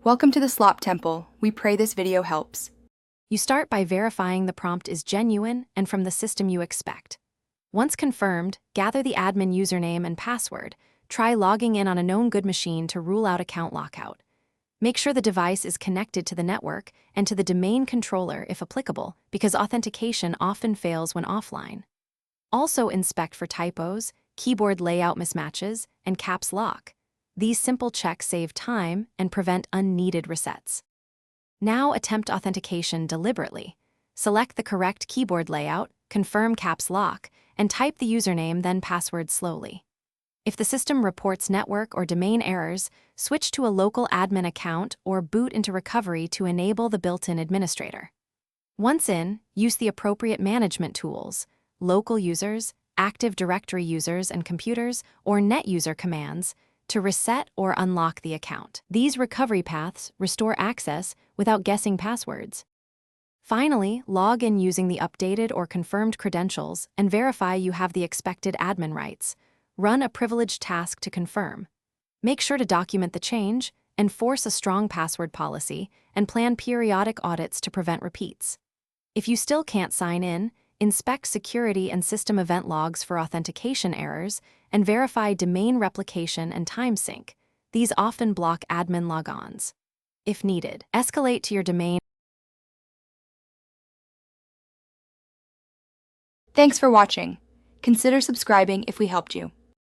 Welcome to the Slop Temple. We pray this video helps. You start by verifying the prompt is genuine and from the system you expect. Once confirmed, gather the admin username and password. Try logging in on a known good machine to rule out account lockout. Make sure the device is connected to the network and to the domain controller if applicable, because authentication often fails when offline. Also inspect for typos, keyboard layout mismatches, and caps lock. These simple checks save time and prevent unneeded resets. Now attempt authentication deliberately. Select the correct keyboard layout, confirm caps lock, and type the username then password slowly. If the system reports network or domain errors, switch to a local admin account or boot into recovery to enable the built-in administrator. Once in, use the appropriate management tools, local users, Active Directory users and computers, or net user commands to reset or unlock the account. These recovery paths restore access without guessing passwords. Finally, log in using the updated or confirmed credentials and verify you have the expected admin rights. Run a privileged task to confirm. Make sure to document the change, enforce a strong password policy, and plan periodic audits to prevent repeats. If you still can't sign in, inspect security and system event logs for authentication errors, and verify domain replication and time sync. These often block admin logons. If needed, escalate to your domain. Thanks for watching. Consider subscribing if we helped you.